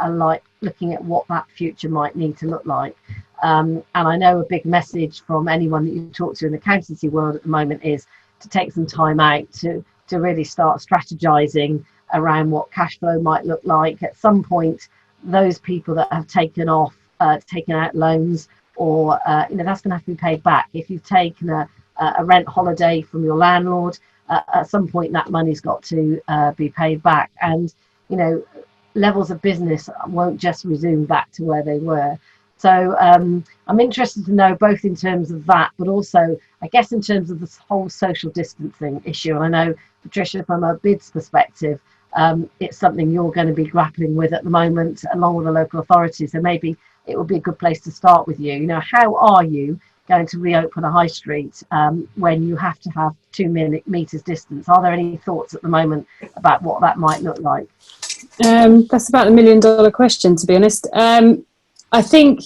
what that future might need to look like. And I know a big message from anyone that you talk to in the accountancy world at the moment is to take some time out to really start strategizing around what cash flow might look like. At some point, those people that have taken out loans, or that's going to have to be paid back. If you've taken a rent holiday from your landlord, at some point that money's got to be paid back, and levels of business won't just resume back to where they were. So I'm interested to know, both in terms of that, but also I guess in terms of this whole social distancing issue. And I know, Patricia, from a bids perspective, it's something you're going to be grappling with at the moment along with the local authorities, so maybe it would be a good place to start with you. How are you going to reopen a high street when you have to have 2 meters distance? Are there any thoughts at the moment about what that might look like? That's about $1 million question, to be honest. I think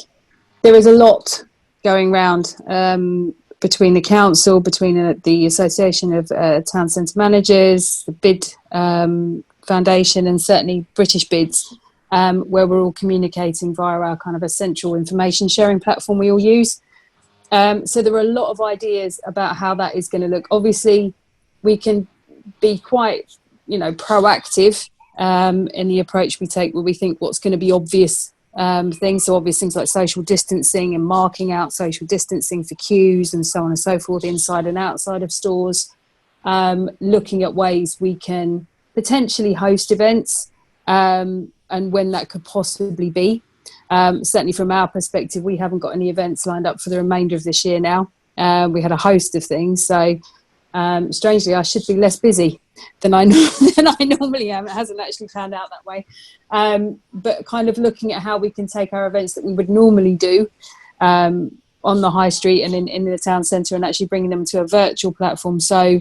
there is a lot going round between the council, between the Association of Town Centre Managers, the Bid Foundation, and certainly British Bids, where we're all communicating via our kind of essential information sharing platform we all use. So there are a lot of ideas about how that is going to look. Obviously, we can be quite, proactive in the approach we take, where we think what's going to be obvious things. So obvious things like social distancing and marking out social distancing for queues and so on and so forth, inside and outside of stores. Looking at ways we can potentially host events, and when that could possibly be. Certainly from our perspective, we haven't got any events lined up for the remainder of this year now. We had a host of things, so strangely I should be less busy than I normally am. It hasn't actually planned out that way, but kind of looking at how we can take our events that we would normally do on the high street and in the town centre, and actually bringing them to a virtual platform, so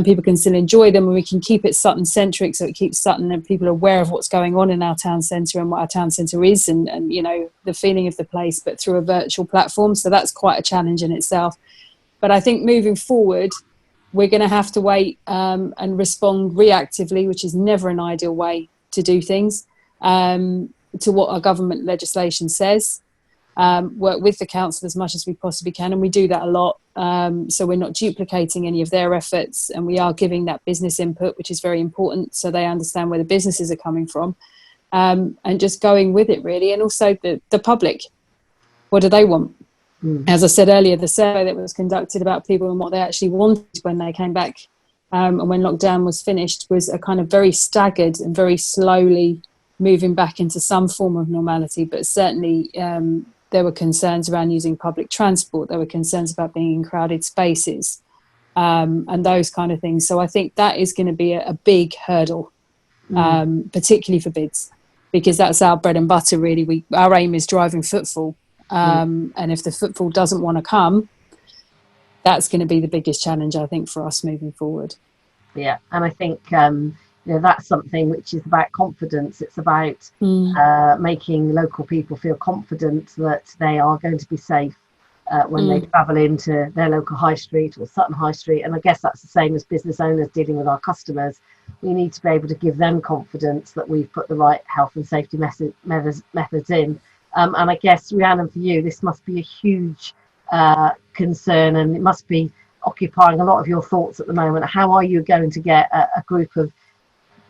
people can still enjoy them, and we can keep it Sutton centric, so it keeps Sutton and people aware of what's going on in our town centre and what our town centre is, and you know, the feeling of the place, but through a virtual platform. So that's quite a challenge in itself. But I think moving forward, we're going to have to wait and respond reactively, which is never an ideal way to do things, to what our government legislation says. Work with the council as much as we possibly can, and we do that a lot. So we're not duplicating any of their efforts, and we are giving that business input, which is very important, so they understand where the businesses are coming from, and just going with it really. And also the public, what do they want? As I said earlier, the survey that was conducted about people and what they actually wanted when they came back, and when lockdown was finished, was a kind of very staggered and very slowly moving back into some form of normality. But certainly there were concerns around using public transport. There were concerns about being in crowded spaces, and those kind of things. So I think that is going to be a big hurdle, particularly for bids, because that's our bread and butter really. Our aim is driving footfall. And if the footfall doesn't want to come, that's going to be the biggest challenge, I think, for us moving forward. Yeah, and I think that's something which is about confidence. It's about making local people feel confident that they are going to be safe when they travel into their local high street or Sutton High Street. And I guess that's the same as business owners dealing with our customers. We need to be able to give them confidence that we've put the right health and safety methods in. And I guess, Rhiannon, for you, this must be a huge concern, and it must be occupying a lot of your thoughts at the moment. How are you going to get a group of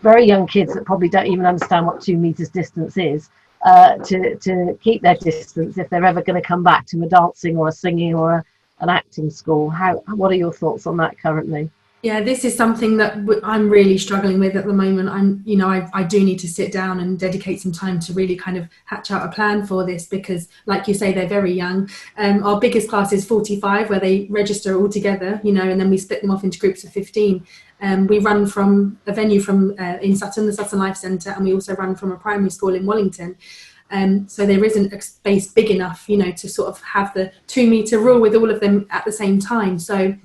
very young kids that probably don't even understand what 2 meters distance is to keep their distance if they're ever going to come back to a dancing or a singing or an acting school? What are your thoughts on that currently? Yeah, this is something that I'm really struggling with at the moment. I do need to sit down and dedicate some time to really kind of hatch out a plan for this, because like you say, they're very young. Our biggest class is 45, where they register all together, and then we split them off into groups of 15. We run from a venue in Sutton, the Sutton Life Centre, and we also run from a primary school in Wallington. So there isn't a space big enough, to sort of have the 2 meter rule with all of them at the same time. So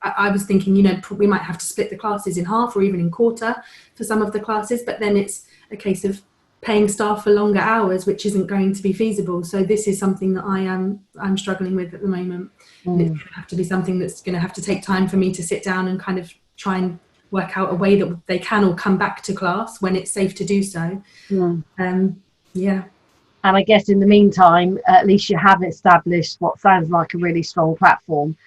I was thinking, we might have to split the classes in half or even in quarter for some of the classes, but then it's a case of paying staff for longer hours, which isn't going to be feasible. So this is something that I'm struggling with at the moment. It's going to have to be something that's going to have to take time for me to sit down and kind of try and work out a way that they can all come back to class when it's safe to do so. Yeah. And I guess in the meantime, at least you have established what sounds like a really strong platform,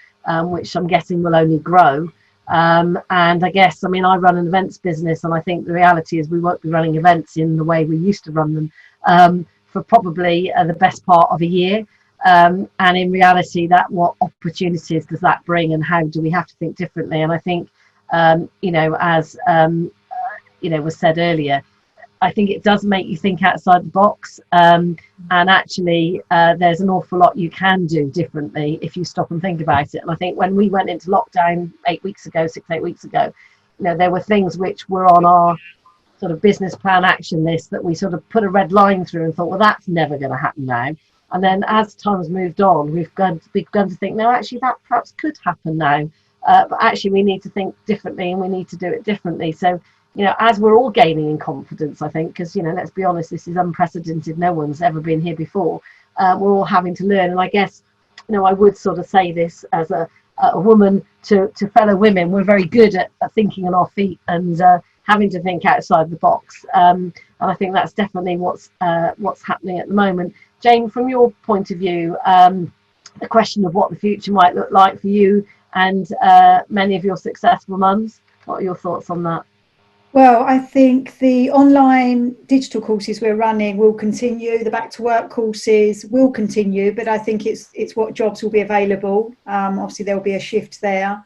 which I'm guessing will only grow. And I guess, I run an events business, and I think the reality is we won't be running events in the way we used to run them for probably the best part of a year. And in reality, what opportunities does that bring, and how do we have to think differently? And I think, as was said earlier, I think it does make you think outside the box, and actually there's an awful lot you can do differently if you stop and think about it. And I think when we went into lockdown 8 weeks ago, 6-8 weeks ago, there were things which were on our sort of business plan action list that we sort of put a red line through and thought, well, that's never going to happen now. And then as time's moved on, we've begun to think, no, actually that perhaps could happen now, but actually we need to think differently, and we need to do it differently. So as we're all gaining in confidence, I think, because, let's be honest, this is unprecedented. No one's ever been here before. We're all having to learn. And I guess, I would sort of say this as a woman to fellow women. We're very good at thinking on our feet and having to think outside the box. And I think that's definitely what's happening at the moment. Jane, from your point of view, the question of what the future might look like for you and many of your successful mums, what are your thoughts on that? Well, I think the online digital courses we're running will continue. The back to work courses will continue, but I think it's what jobs will be available. Obviously, there will be a shift there.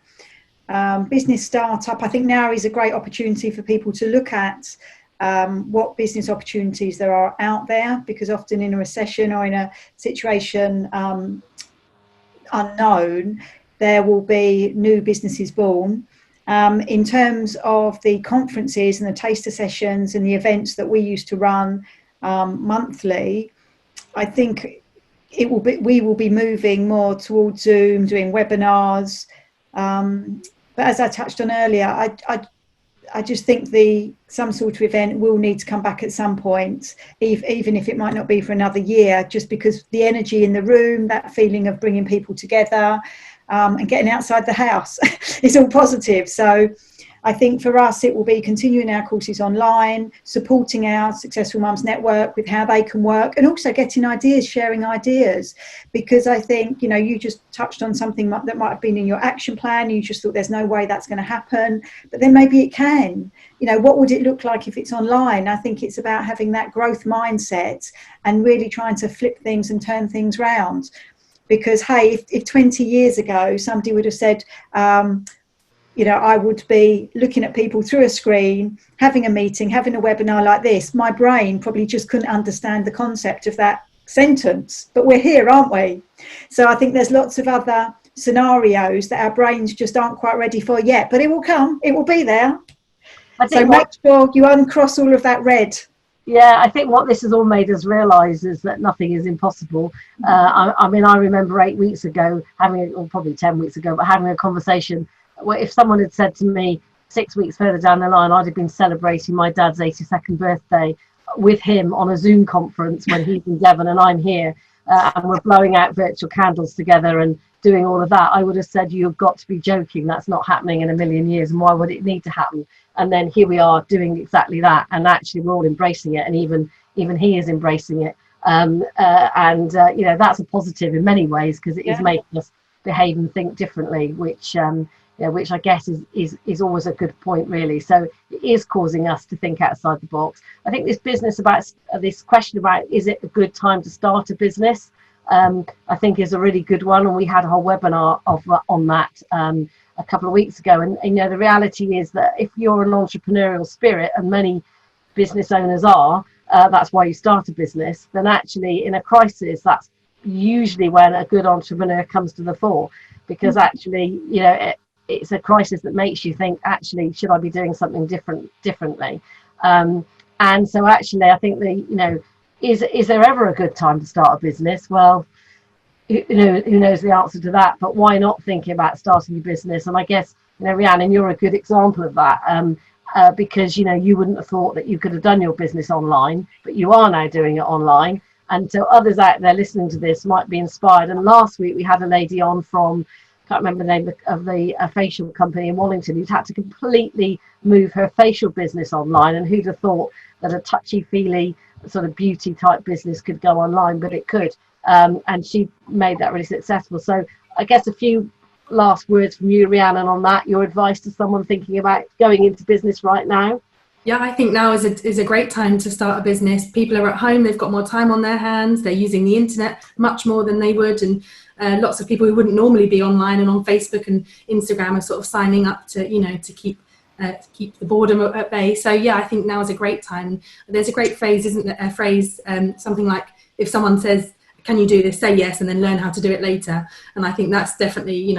Business startup, I think now is a great opportunity for people to look at what business opportunities there are out there, because often in a recession or in a situation unknown, there will be new businesses born. In terms of the conferences and the taster sessions and the events that we used to run monthly, I think we will be moving more towards Zoom, doing webinars. But as I touched on earlier, I just think some sort of event will need to come back at some point, even if it might not be for another year, just because the energy in the room, that feeling of bringing people together and getting outside the house is all positive. So I think for us, it will be continuing our courses online, supporting our Successful Mums Network with how they can work, and also getting ideas, sharing ideas. Because I think, you just touched on something that might have been in your action plan. You just thought there's no way that's going to happen, but then maybe it can. What would it look like if it's online? I think it's about having that growth mindset and really trying to flip things and turn things round. Because, hey, if 20 years ago somebody would have said, I would be looking at people through a screen, having a meeting, having a webinar like this, my brain probably just couldn't understand the concept of that sentence. But we're here, aren't we? So I think there's lots of other scenarios that our brains just aren't quite ready for yet, but it will come, it will be there. So make sure you uncross all of that red. Yeah, I think what this has all made us realise is that nothing is impossible. I mean, I remember 8 weeks ago or probably 10 weeks ago, but having a conversation where if someone had said to me 6 weeks further down the line, I'd have been celebrating my dad's 82nd birthday with him on a Zoom conference when he's in Devon and I'm here, and we're blowing out virtual candles together and doing all of that, I would have said, you've got to be joking. That's not happening in a million years. And why would it need to happen? And then here we are doing exactly that. And actually, we're all embracing it. And even he is embracing it. That's a positive in many ways, because it is making us behave and think differently, which I guess is always a good point, really. So it is causing us to think outside the box. I think this question about is it a good time to start a business, I think is a really good one. And we had a whole webinar on that a couple of weeks ago. And the reality is that if you're an entrepreneurial spirit, and many business owners are, that's why you start a business, then actually in a crisis, that's usually when a good entrepreneur comes to the fore, because actually, it's a crisis that makes you think, actually, should I be doing something differently? And so actually, I think is there ever a good time to start a business? Well, who knows the answer to that, but why not thinking about starting your business? And I guess, Rhiannon, you're a good example of that, because, you wouldn't have thought that you could have done your business online, but you are now doing it online. And so others out there listening to this might be inspired. And last week we had a lady on from, I can't remember the name of the facial company in Wallington, who'd had to completely move her facial business online. And who'd have thought that a touchy-feely sort of beauty type business could go online, but it could. And she made that really successful. So I guess a few last words from you, Rhiannon, on that, your advice to someone thinking about going into business right now. Yeah, I think now is a great time to start a business. People are at home, they've got more time on their hands, they're using the internet much more than they would, and lots of people who wouldn't normally be online and on Facebook and Instagram are sort of signing up to keep the boredom at bay. So yeah, I think now is a great time. There's a great phrase, isn't there? A phrase, something like, if someone says, can you do this, say yes, and then learn how to do it later. And I think that's definitely,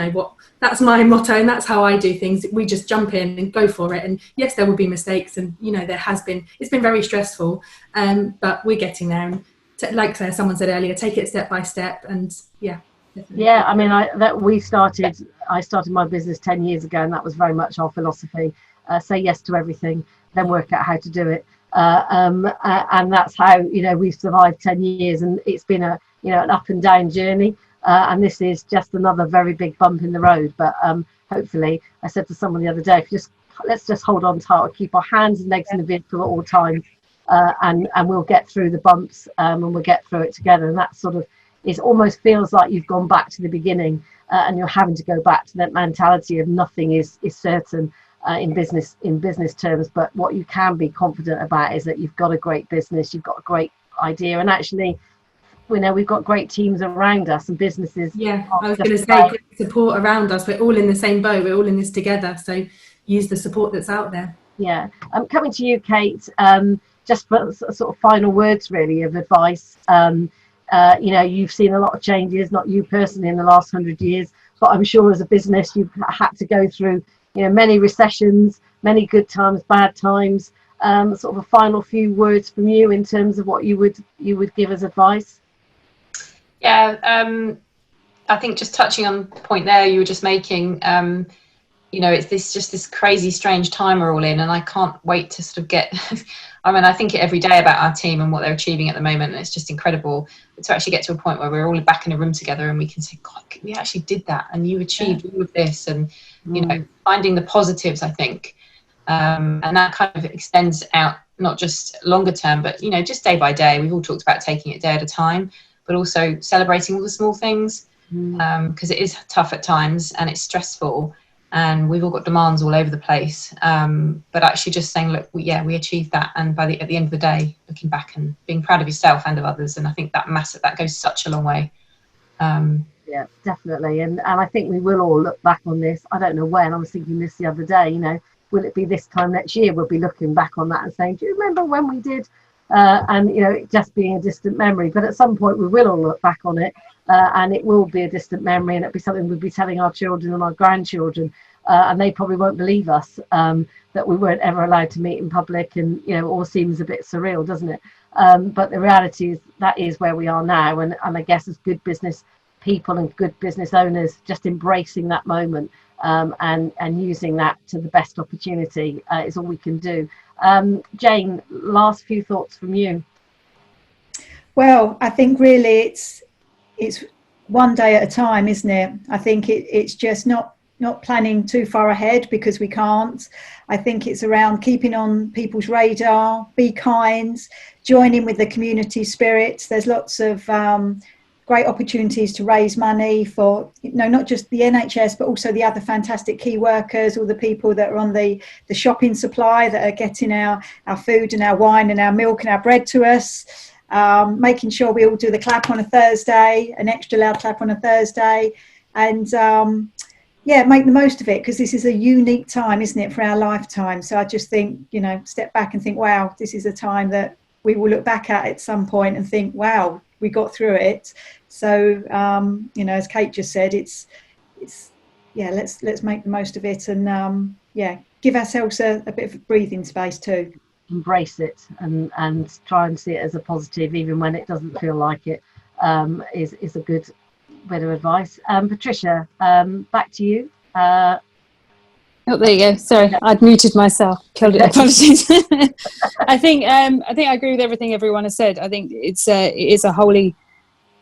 that's my motto, and that's how I do things. We just jump in and go for it. And yes, there will be mistakes, and it's been very stressful, but we're getting there. And like someone said earlier, take it step by step. And yeah. Definitely. Yeah, I mean, I started my business 10 years ago, and that was very much our philosophy. Say yes to everything, then work out how to do it. And that's how, we've survived 10 years, and it's been an up and down journey. And this is just another very big bump in the road. But hopefully, I said to someone the other day, let's just hold on tight, keep our hands and legs in the vehicle at all times, and we'll get through the bumps, and we'll get through it together. And that sort of almost feels like you've gone back to the beginning, and you're having to go back to that mentality of nothing is certain. in business terms, but what you can be confident about is that you've got a great business, you've got a great idea, and actually we know we've got great teams around us and businesses. Yeah, I was going to say, great support around us. We're all in the same boat. We're all in this together. So use the support that's out there. Yeah. Coming to you, Kate, just for sort of final words, really, of advice. You've seen a lot of changes, not you personally in the last 100 years, but I'm sure as a business you've had to go through, many recessions, many good times, bad times. Sort of a final few words from you in terms of what you would give as advice. Yeah, I think just touching on the point there you were just making, it's this crazy, strange time we're all in, and I can't wait to sort of get, I think it every day about our team and what they're achieving at the moment, and it's just incredible to actually get to a point where we're all back in a room together and we can say, God, we actually did that, and you achieved all of this, and, finding the positives, I think, and that kind of extends out, not just longer term, but, just day by day. We've all talked about taking it day at a time, but also celebrating all the small things, because it is tough at times and it's stressful and we've all got demands all over the place. But actually just saying, look, we achieved that. And at the end of the day, looking back and being proud of yourself and of others. And I think that goes such a long way. Yeah, definitely. And I think we will all look back on this. I don't know when. I was thinking this the other day, will it be this time next year? We'll be looking back on that and saying, do you remember when we did? And it just being a distant memory, but at some point we will all look back on it, and it will be a distant memory, and it'll be something we'll be telling our children and our grandchildren, and they probably won't believe us, that we weren't ever allowed to meet in public, and it all seems a bit surreal, doesn't it? But the reality is that is where we are now, and I guess as good business people and good business owners, just embracing that moment, and using that to the best opportunity is all we can do. Jane, last few thoughts from you. Well, I think really it's one day at a time, isn't it? I think it's just not planning too far ahead, because we can't. I think it's around keeping on people's radar, be kind, join in with the community spirit. There's lots of great opportunities to raise money for, not just the NHS, but also the other fantastic key workers, all the people that are on the shopping supply that are getting our food and our wine and our milk and our bread to us. Making sure we all do the clap on a Thursday, an extra loud clap on a Thursday, and make the most of it, because this is a unique time, isn't it, for our lifetime. So I just think, step back and think, wow, this is a time that we will look back at some point and think, wow, we got through it. So as Kate just said, it's let's make the most of it, and give ourselves a bit of breathing space too. Embrace it and try and see it as a positive, even when it doesn't feel like it, is a good bit of advice. Patricia, back to you. Oh, there you go. Sorry, I'd muted myself. Killed it. Apologies. I think I agree with everything everyone has said. I think it is a wholly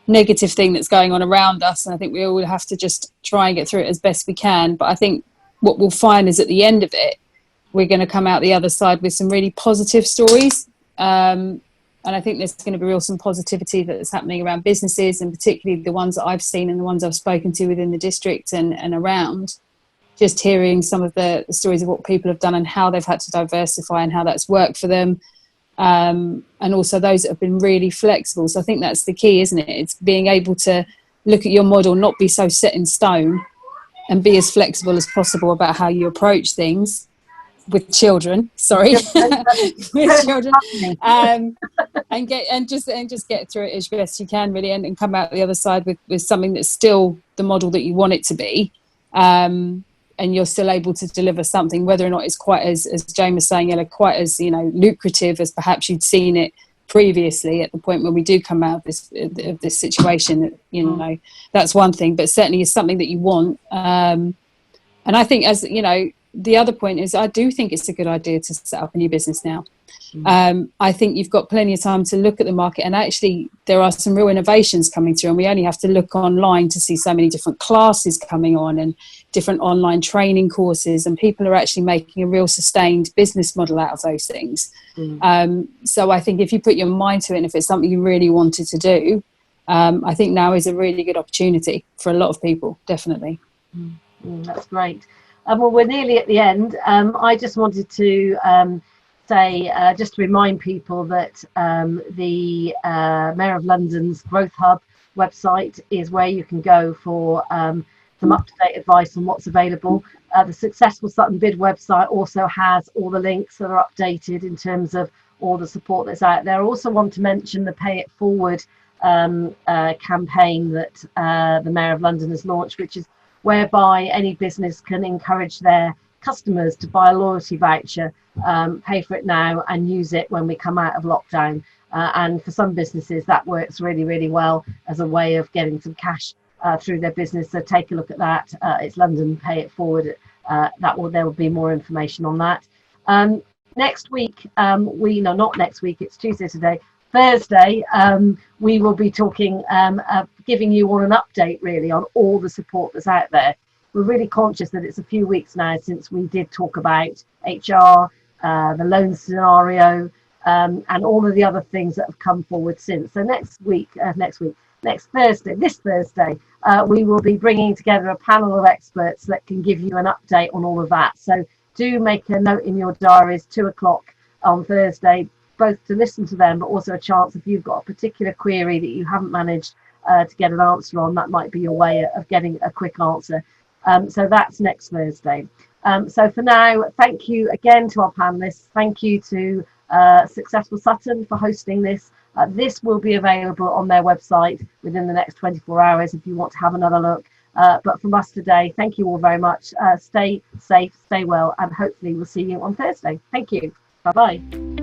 negative thing that's going on around us, and I think we all have to just try and get through it as best we can. But I think what we'll find is at the end of it, we're going to come out the other side with some really positive stories. And I think there's going to be some positivity that's happening around businesses, and particularly the ones that I've seen and the ones I've spoken to within the district and around. Just hearing some of the stories of what people have done and how they've had to diversify and how that's worked for them. And also those that have been really flexible. So I think that's the key, isn't it? It's being able to look at your model, not be so set in stone, and be as flexible as possible about how you approach things with children. With children, and just get through it as best you can, really, and come out the other side with something that's still the model that you want it to be. And you're still able to deliver something, whether or not it's quite as Jane was saying, quite as lucrative as perhaps you'd seen it previously at the point when we do come out of this situation. That's one thing, but certainly is something that you want. And I think, as the other point is, I do think it's a good idea to set up a new business now. I think you've got plenty of time to look at the market, and actually there are some real innovations coming through, and we only have to look online to see so many different classes coming on and different online training courses, and people are actually making a real sustained business model out of those things. So I think if you put your mind to it, and if it's something you really wanted to do, I think now is a really good opportunity for a lot of people, definitely. That's great. Well, we're nearly at the end. I just wanted to say, just to remind people that the Mayor of London's Growth Hub website is where you can go for some up-to-date advice on what's available. The Successful Sutton Bid website also has all the links that are updated in terms of all the support that's out there. I also want to mention the Pay It Forward campaign that the Mayor of London has launched, which is whereby any business can encourage their customers to buy a loyalty voucher, pay for it now and use it when we come out of lockdown. And for some businesses that works really, really well as a way of getting some cash through their business. So take a look at that. It's London Pay It Forward. There will be more information on that. Next week, not next week, it's Tuesday today. Thursday, we will be talking, giving you all an update really on all the support that's out there. We're really conscious that it's a few weeks now since we did talk about HR, the loan scenario, and all of the other things that have come forward since. So next Thursday, we will be bringing together a panel of experts that can give you an update on all of that. So do make a note in your diaries, 2 o'clock on Thursday, both to listen to them, but also a chance if you've got a particular query that you haven't managed to get an answer on, that might be your way of getting a quick answer. So that's next Thursday. So for now, thank you again to our panelists. Thank you to Successful Sutton for hosting this. This will be available on their website within the next 24 hours if you want to have another look. But from us today, thank you all very much. Stay safe, stay well, and hopefully we'll see you on Thursday. Thank you. Bye-bye.